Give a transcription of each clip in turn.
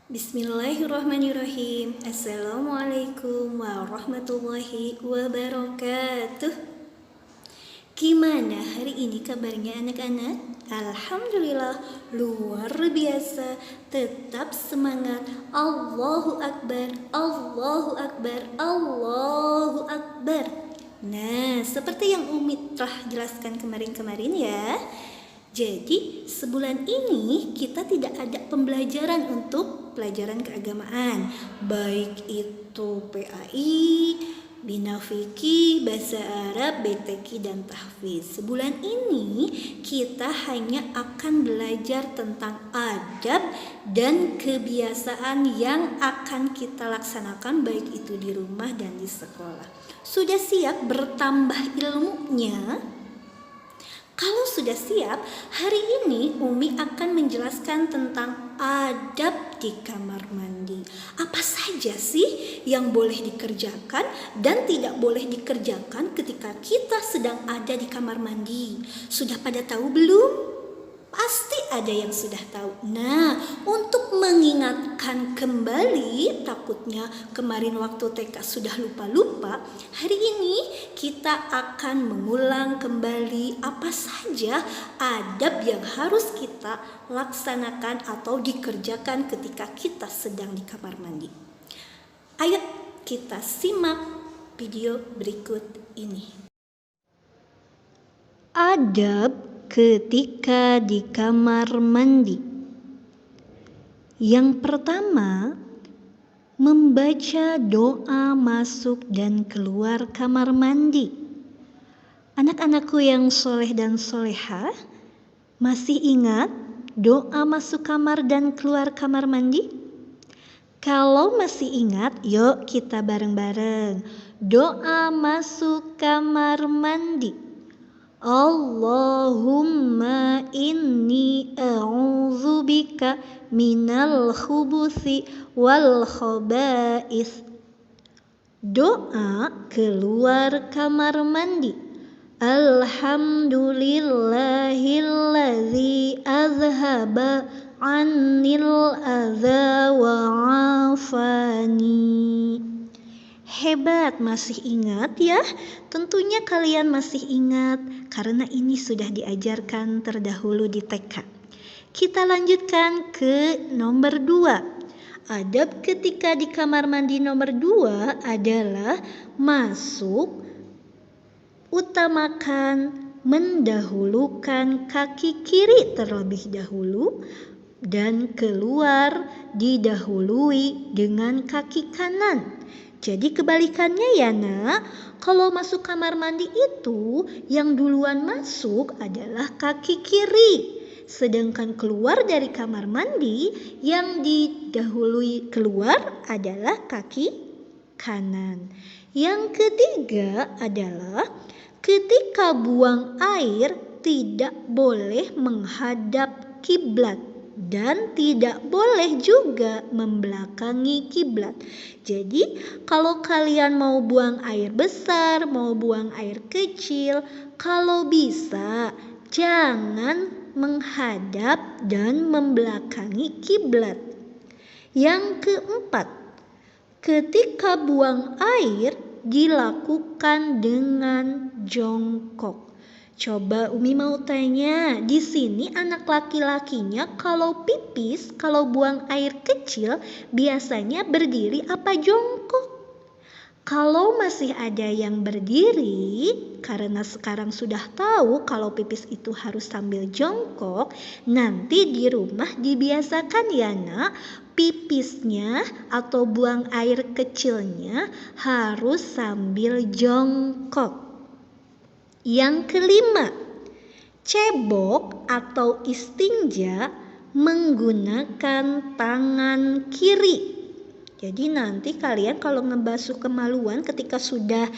Bismillahirrahmanirrahim. Assalamualaikum warahmatullahi wabarakatuh. Gimana hari ini kabarnya anak-anak? Alhamdulillah luar biasa. Tetap semangat. Allahu Akbar, Allahu Akbar, Allahu Akbar. Nah, seperti yang Umi telah jelaskan kemarin ya. Jadi sebulan ini kita tidak ada pembelajaran untuk pelajaran keagamaan, baik itu PAI, Bina Fikih, Bahasa Arab, BTQ, dan Tahfiz. Sebulan ini kita hanya akan belajar tentang adab dan kebiasaan yang akan kita laksanakan baik itu di rumah dan di sekolah. Sudah siap bertambah ilmunya? Kalau sudah siap, hari ini Umi akan menjelaskan tentang adab di kamar mandi. Apa saja sih yang boleh dikerjakan dan tidak boleh dikerjakan ketika kita sedang ada di kamar mandi? Sudah pada tahu belum? Pasti ada yang sudah tahu. Nah, untuk mengingatkan kembali, takutnya kemarin waktu TK sudah lupa-lupa, hari ini kita akan mengulang kembali apa saja adab yang harus kita laksanakan atau dikerjakan ketika kita sedang di kamar mandi. Ayo kita simak video berikut ini. Adab ketika di kamar mandi. Yang pertama, membaca doa masuk dan keluar kamar mandi. Anak-anakku yang soleh dan solehah, masih ingat doa masuk kamar dan keluar kamar mandi? Kalau masih ingat, yuk kita bareng-bareng. Doa masuk kamar mandi. Allahumma inni a'udzubika minal khubuthi wal khaba'is. Doa keluar kamar mandi. Alhamdulillahilladzi azhaba anil adza wa afani. Hebat, masih ingat ya? Tentunya kalian masih ingat karena ini sudah diajarkan terdahulu di TK. Kita lanjutkan ke nomor 2. Adab ketika di kamar mandi nomor 2 adalah masuk, utamakan, mendahulukan kaki kiri terlebih dahulu, dan keluar didahului dengan kaki kanan. Jadi kebalikannya ya nak, kalau masuk kamar mandi itu yang duluan masuk adalah kaki kiri. Sedangkan keluar dari kamar mandi yang didahului keluar adalah kaki kanan. Yang ketiga adalah ketika buang air tidak boleh menghadap kiblat dan tidak boleh juga membelakangi kiblat. Jadi kalau kalian mau buang air besar, mau buang air kecil, kalau bisa jangan menghadap dan membelakangi kiblat. Yang keempat, ketika buang air dilakukan dengan jongkok. Coba Umi mau tanya, di sini anak laki-lakinya kalau pipis, kalau buang air kecil biasanya berdiri apa jongkok? Kalau masih ada yang berdiri, karena sekarang sudah tahu kalau pipis itu harus sambil jongkok, nanti di rumah dibiasakan ya nak, pipisnya atau buang air kecilnya harus sambil jongkok. Yang kelima, cebok atau istinja menggunakan tangan kiri. Jadi nanti kalian kalau ngebasuh kemaluan ketika sudah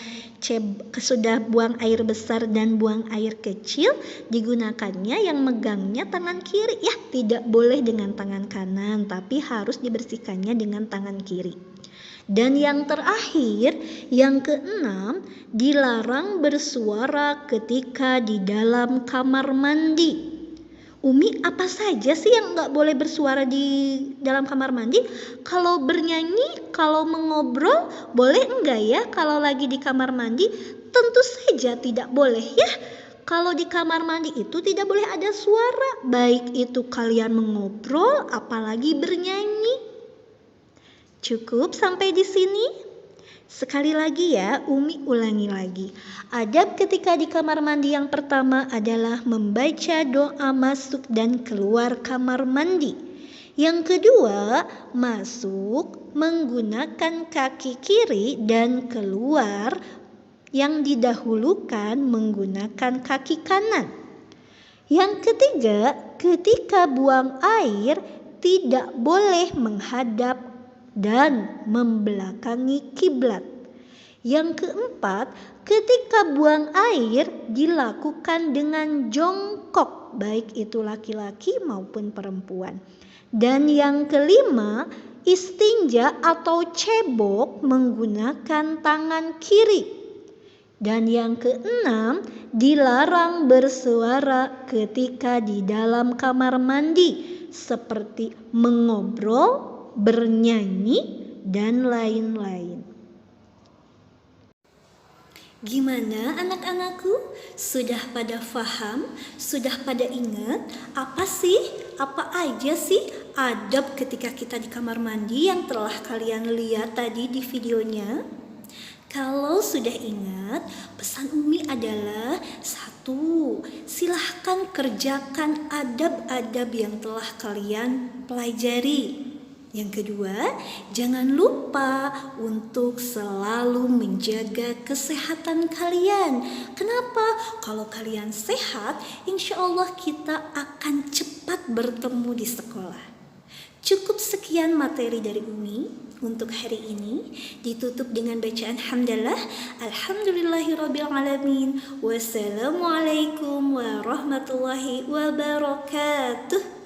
buang air besar dan buang air kecil, digunakannya yang megangnya tangan kiri. Ya, tidak boleh dengan tangan kanan, tapi harus dibersihkannya dengan tangan kiri. Dan yang terakhir, yang keenam, dilarang bersuara ketika di dalam kamar mandi. Umi, apa saja sih yang nggak boleh bersuara di dalam kamar mandi? Kalau bernyanyi, kalau mengobrol, boleh enggak ya kalau lagi di kamar mandi? Tentu saja tidak boleh ya. Kalau di kamar mandi itu tidak boleh ada suara, baik itu kalian mengobrol, apalagi bernyanyi. Cukup sampai di sini? Sekali lagi ya, Umi ulangi lagi. Adab ketika di kamar mandi yang pertama adalah membaca doa masuk dan keluar kamar mandi. Yang kedua, masuk menggunakan kaki kiri dan keluar yang didahulukan menggunakan kaki kanan. Yang ketiga, ketika buang air tidak boleh menghadap dan membelakangi kiblat. Yang keempat, ketika buang air dilakukan dengan jongkok, baik itu laki-laki maupun perempuan. Dan yang kelima, istinja atau cebok menggunakan tangan kiri. Dan yang keenam, dilarang bersuara ketika di dalam kamar mandi, seperti mengobrol, bernyanyi, dan lain-lain. Gimana anak-anakku? Sudah pada paham? Sudah pada ingat? Apa aja sih adab ketika kita di kamar mandi yang telah kalian lihat tadi di videonya? Kalau sudah ingat, pesan Umi adalah 1. Silahkan kerjakan adab-adab yang telah kalian pelajari. Yang kedua, jangan lupa untuk selalu menjaga kesehatan kalian. Kenapa? Kalau kalian sehat, insya Allah kita akan cepat bertemu di sekolah. Cukup sekian materi dari Umi untuk hari ini. Ditutup dengan bacaan hamdalah. Alhamdulillahirrabbilalamin. Wassalamualaikum warahmatullahi wabarakatuh.